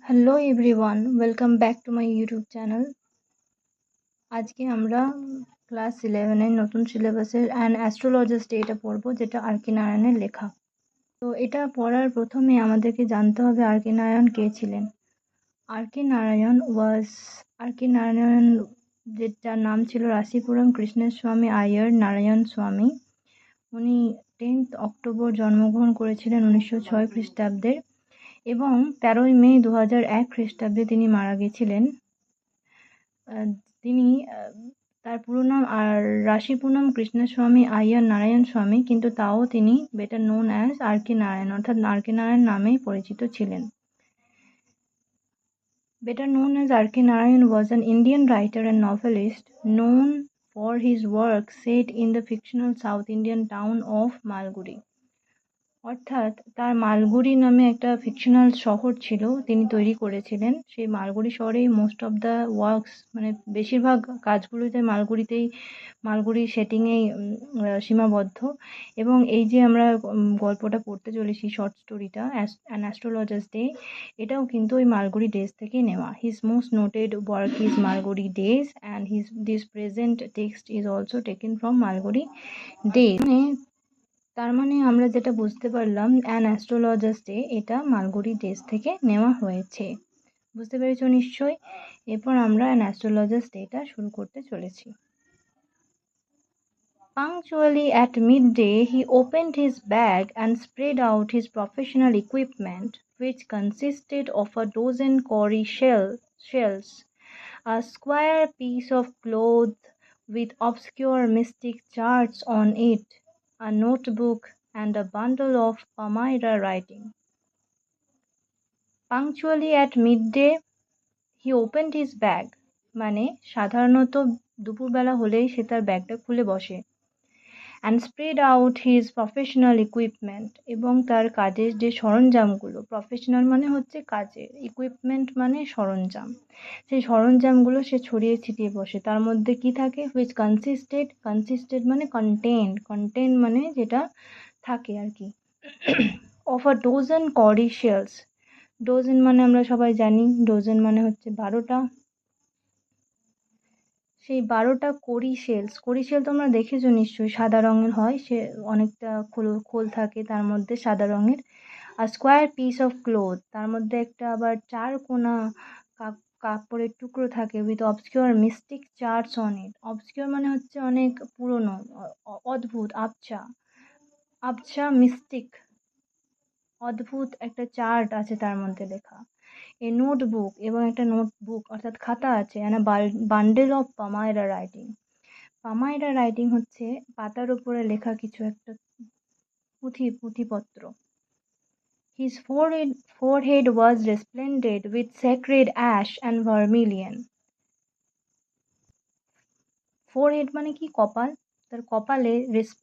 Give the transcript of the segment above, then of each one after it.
Hello everyone, welcome back to my YouTube channel. আজকে আমরা class 11 এর নতুন সিলেবাসের অ্যান অ্যাস্ট্রোলজিস্ট এটা পড়বো, যেটা আর কে নারায়ণের লেখা। তো এটা পড়ার প্রথমে আমাদেরকে জানতে হবে আর কে নারায়ণ কে ছিলেন। আর কে নারায়ণ যার নাম ছিল রাশিপুরম কৃষ্ণস্বামী আয়ার নারায়ণ স্বামী। উনি 10 অক্টোবর জন্মগ্রহণ করেছিলেন 1906 খ্রিস্টাব্দে এবং 13 মে 2001 খ্রিস্টাব্দে তিনি মারা গেছিলেন। তিনি তার পুরো নাম রাশিপুরম কৃষ্ণস্বামী আয়ার নারায়ণ স্বামী, কিন্তু তাও তিনি বেটার নোন অ্যাজ আর কে নারায়ণ অর্থাৎ আর কে নারায়ণ নামেই পরিচিত ছিলেন। Better known as R.K. Narayan was an Indian writer and novelist known for his work set in the fictional South Indian town of Malgudi. অর্থাৎ তার মালগুড়ি নামে একটা ফিকশনাল শহর ছিল, তিনি তৈরি করেছিলেন। সেই মালগুড়ি শহরেই মোস্ট অফ দ্য ওয়ার্কস, মানে বেশিরভাগ কাজগুলোতে মালগুড়ির সেটিংয়েই সীমাবদ্ধ। এবং এই যে আমরা গল্পটা পড়তে চলেছি, শর্ট স্টোরিটা অ্যান অ্যাস্ট্রোলজার্স ডে, এটাও কিন্তু ওই মালগুড়ি ডেজ থেকেই নেওয়া। His most noted work is Malgudi days and this present text is also taken from Malgudi days. তার মানে আমরা যেটা বুঝতে পারলাম, অ্যান অ্যাস্ট্রোলজার্স ডে এটা মালগুড়ি ডেজ থেকে নেওয়া হয়েছে। বুঝতে পেরেছো নিশ্চয়ই? এরপর আমরা অ্যান অ্যাস্ট্রোলজার্স ডেটা শুরু করতে চলেছি। Punctually at midday, he opened his bag and spread out his professional equipment, which consisted of a dozen cowrie shells, a square piece of cloth with obscure mystic charts on it, a notebook, and a bundle of Palmyra writing. Punctually at midday, he opened his bag, মানে সাধারণত দুপুরবেলা হলেই সে তার ব্যাগটা খুলে বসে। and spread out his professional equipment, এবং তার কাজের যে সরঞ্জামগুলো, প্রফেশনাল মানে হচ্ছে কাজের, ইকুইপমেন্ট মানে সরঞ্জাম, সেই সরঞ্জামগুলো সে ছড়িয়ে ছিটিয়ে বসে। তার মধ্যে কি থাকে? which consisted মানে contain মানে যেটা থাকে আর কি, of a dozen cowrie shells। ডোজেন মানে আমরা সবাই জানি, ডোজেন মানে হচ্ছে 12টা। সেই 12টা কড়ি শেল তোমরা দেখেছো নিশ্চয়ই, সাদা রঙের হয়, সে অনেকটা খোল থাকে তার মধ্যে সাদা রঙের। আর স্কোয়ার পিস অফ ক্লোথ, তার মধ্যে একটা আবার 4 কোনা কাপড়ের টুকরো থাকে, with obscure mystic charts on it. Obscure মানে হচ্ছে অনেক পুরনো, অদ্ভুত, আবছা মিস্টিক, অদ্ভুত একটা চার্ট আছে তার মধ্যে লেখা। এ নোটবুক, এবং একটা নোটবুক অর্থাৎ খাতা আছে, and bundle of palmyra writing. Palmyra writing হচ্ছে পাতার উপরে লেখা কিছু একটা পুঁথিপত্র। His forehead was resplendent with sacred ash and vermilion. Forehead মানে কি? কপাল। তার কপালে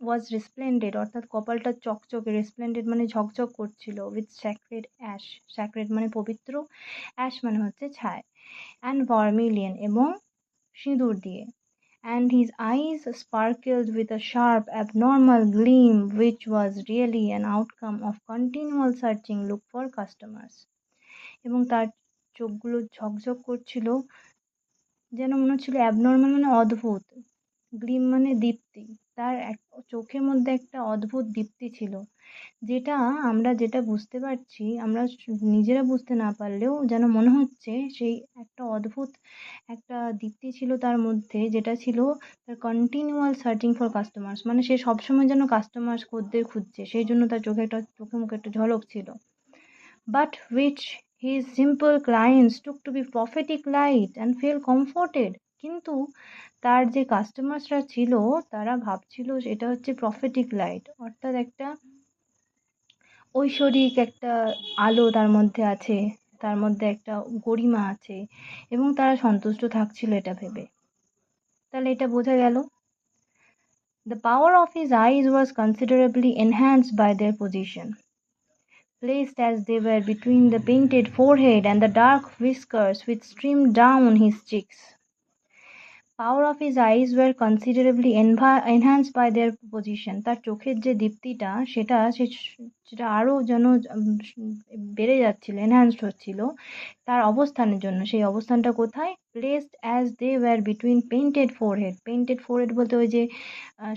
was resplendent অর্থাৎ কপালটা চকচকে, resplendent মানে ঝকঝক করছিল, with sacred ash, sacred মানে পবিত্র, ash মানে হচ্ছে ছাই, and vermilion এবং সিঁদুর দিয়ে। And his eyes sparkled with a sharp abnormal gleam, which was really an outcome of continual searching look for customers. এবং তার চোখগুলো ঝকঝক করছিল, যেন মনে হচ্ছিল অ্যাবনর্মাল মানে অদ্ভুত, গ্লিম মানে দীপ্তি। তার চোখের মধ্যে একটা অদ্ভুত দীপ্তি ছিল, যেটা বুঝতে পারছি, আমরা নিজেরা বুঝতে না পারলেও যেন মনে হচ্ছে সেই একটা অদ্ভুত একটা দীপ্তি ছিল তার মধ্যে, যেটা ছিল তার কন্টিনিউয়াল সার্চিং ফর কাস্টমার্স, মানে সে সবসময় যেন খদ্দের খুঁজছে, সেই জন্য তার চোখে মুখে একটা ঝলক ছিল। But which his simple clients took to be prophetic light and feel comforted, কিন্তু তার যে কাস্টমার্সরা ছিল তারা ভাবছিল এটা হচ্ছে প্রফেটিক লাইট, অর্থাৎ একটা ঐশ্বরিক একটা আলো তার মধ্যে আছে, তার মধ্যে একটা গরিমা আছে, এবং তারা সন্তুষ্ট থাকছিল এটা ভেবে। তাহলে এটা বোঝা গেল। The power of his eyes was considerably enhanced by their position, placed as they were between the painted forehead and the dark whiskers which streamed down his cheeks. Power of his eyes were considerably enhanced by their position. তার চোখের যে দীপ্তিটা, সেটা সে যেটা আরও যেন বেড়ে যাচ্ছিল, enhanced হচ্ছিল তার অবস্থানের জন্য। সেই অবস্থানটা কোথায়? Placed as they were between painted forehead. Painted forehead বলতে ওই যে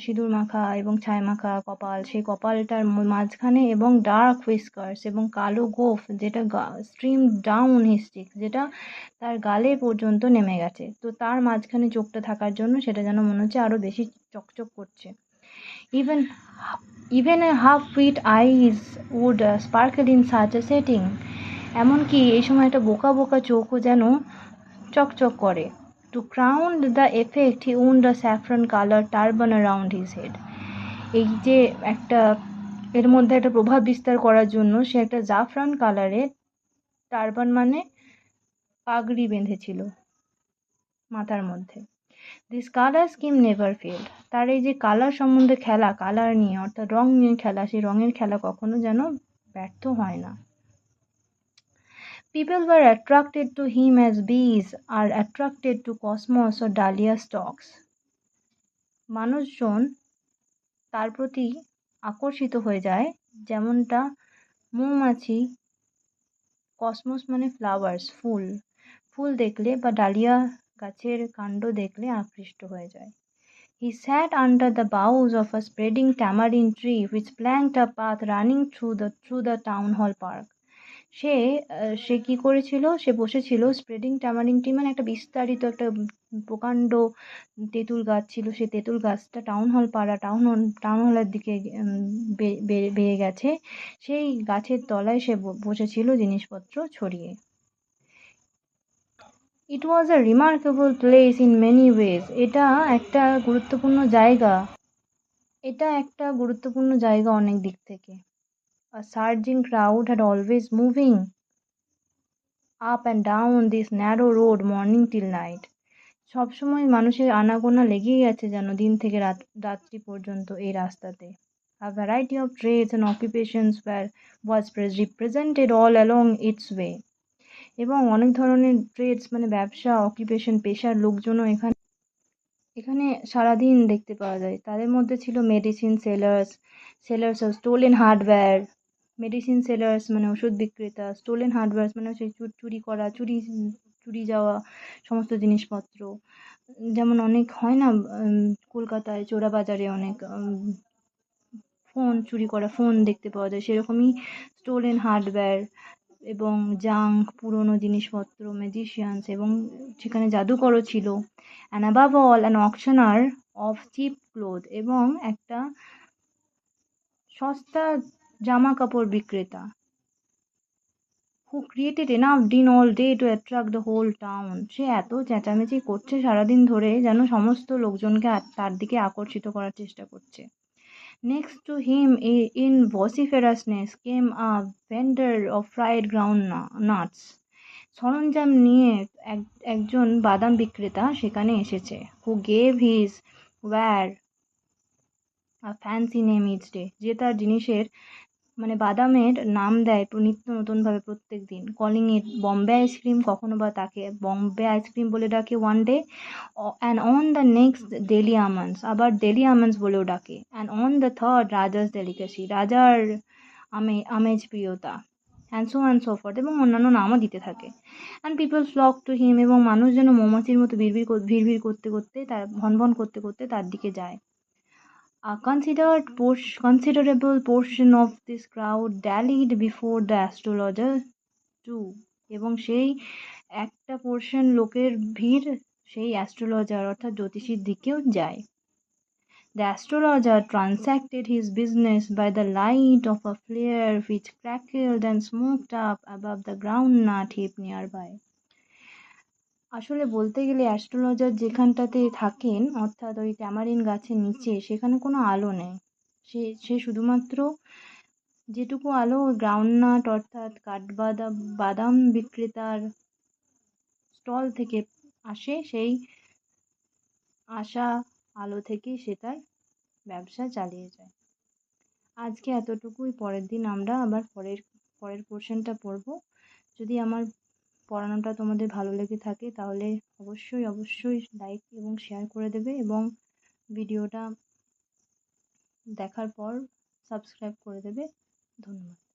সিঁদুর মাখা এবং ছাই মাখা কপাল, সেই কপালটার মাঝখানে, এবং ডার্ক হুইস্কার্স এবং কালো গোঁফ যেটা স্ট্রিম ডাউন হিজ চিক, যেটা তার গালে পর্যন্ত নেমে গেছে। তো তার মাঝখানে চোখটা থাকার জন্য সেটা যেন মনে হচ্ছে আরও বেশি চকচক করছে। Even even a half-wit eyes would sparkle in such a setting. এমনকি এই সময় একটা বোকা বোকা চোখও যেন চকচক করে। To crown the effect, he wound a saffron colored turban around his head. এই যে একটা এর মধ্যে একটা প্রভাব বিস্তার করার জন্য সে একটা জাফরান কালারের টারবান মানে পাগড়ি বেঁধেছিল মাথার মধ্যে। This colour scheme never failed. তার এই যে কালার সম্বন্ধে খেলা, কালার নিয়ে অর্থাৎ রং নিয়ে খেলা, সেই রঙের খেলা কখনো যেন ব্যর্থ হয় না। People were attracted to him as bees are attracted to cosmos or dahlia stalks. মানুষজন তার প্রতি আকর্ষিত হয়ে যায় যেমনটা মৌমাছি কসমস মানে ফ্লাওয়ার্স ফুল, ফুল দেখলে বা ডালিয়া গাছের কাণ্ড দেখলে আকৃষ্ট হয়ে যায়। He sat under the boughs of a spreading tamarind tree which flanked a path running through the town hall park. সে কি করেছিল? সে বসেছিল স্প্রেডিং ট্যামারিন্ড ট্রি মানে একটা বিস্তারিত একটা প্রকাণ্ড তেঁতুল গাছ ছিল। সেই তেঁতুল গাছটা টাউন হলের দিকে বেয়ে গেছে। সেই গাছের তলায় সে বসেছিল জিনিসপত্র ছড়িয়ে। It was a remarkable place in many ways. এটা একটা গুরুত্বপূর্ণ জায়গা অনেক দিক থেকে। A surging crowd had always moving up and down this narrow road morning till night. সবসময় মানুষের আনাগোনা লেগেই আছে যেন দিন থেকে রাত্রি পর্যন্ত এই রাস্তাতে। A variety of trades and occupations was represented all along its way. এবং অনেক ধরনের ট্রেডস মানে ব্যবসা, অকুপেশন, পেশার লোকজনও এখানে সারাদিন দেখতে পাওয়া যায়। তাদের মধ্যে ছিল medicine sellers of stolen hardware. Medicine sellers মানে ওষুধ বিক্রেতা, স্টোলেন হার্ডওয়্যার্স মানে হচ্ছে চুরি যাওয়া সমস্ত জিনিসপত্র। যেমন অনেক হয় না কলকাতায় চোরাবাজারে অনেক চুরি করা ফোন দেখতে পাওয়া যায়, সেরকমই স্টোলেন হার্ডওয়্যার এবং জাঙ্ক পুরনো জিনিসপত্র, ম্যাজিশিয়ানস এবং সেখানে জাদুকরও ছিল। And above all an auctioneer of cheap cloth এবং একটা সস্তা জামা কাপড় বিক্রেতা। who created enough din all day to attract the whole town. সে এত চেঁচামেচি করছে সারাদিন ধরে যেন সমস্ত লোকজনকে তার দিকে আকর্ষিত করার চেষ্টা করছে। Next to him in vociferousness came a vendor of fried ground nuts. সরঞ্জাম নিয়ে একজন বাদাম বিক্রেতা সেখানে এসেছে। Who gave his ware a fancy name each day. যে তার জিনিসের মানে বাদামের নাম দেয় নিত্য নতুনভাবে প্রত্যেক দিন। কলিং ইট বম্বে আইসক্রিম, কখনো বা তাকে বম্বে আইসক্রিম বলে ডাকে one day, and on the next daily almonds, আবার ডেলি আমন্ডস বলেও ডাকে, and on the third raja's delicacy, রাজার আমেজ প্রিয়তা, অ্যান্ড সো ফর্থ, এবং অন্যান্য নামও দিতে থাকে। And people flock to him, এবং মানুষ যেন মৌমাছির মতো ভিড় করতে করতে ভন করতে করতে তার দিকে যায়। A considerable portion of this crowd dallied before the astrologer too. এবং সেই একটা পোর্শন লোকের ভিড় সেই অ্যাস্ট্রোলজার অর্থাৎ জ্যোতিষীর দিকেও যায়। The astrologer transacted his business by the light of a flare which crackled and smoked up above the groundnut heap nearby. আসলে বলতে গেলে অ্যাস্ট্রোলজার যেখানটাতে থাকেন অর্থাৎ ওই ট্যামারিন গাছের নিচে, সেখানে কোনো আলো নেই। সে শুধুমাত্র যেটুকু আলো গ্রাউন্ডনাট অর্থাৎ বাদাম বিক্রেতার স্টল থেকে আসে, সেই আসা আলো থেকেই সে তার ব্যবসা চালিয়ে যায়। আজকে এতটুকুই। পরের দিন আমরা আবার পরের পোর্শনটা পড়ব। যদি আমার পড়ানোটা তোমাদের ভালো লেগে থাকে তাহলে অবশ্যই লাইক এবং শেয়ার করে দেবে, এবং ভিডিওটা দেখার পর সাবস্ক্রাইব করে দেবে। ধন্যবাদ।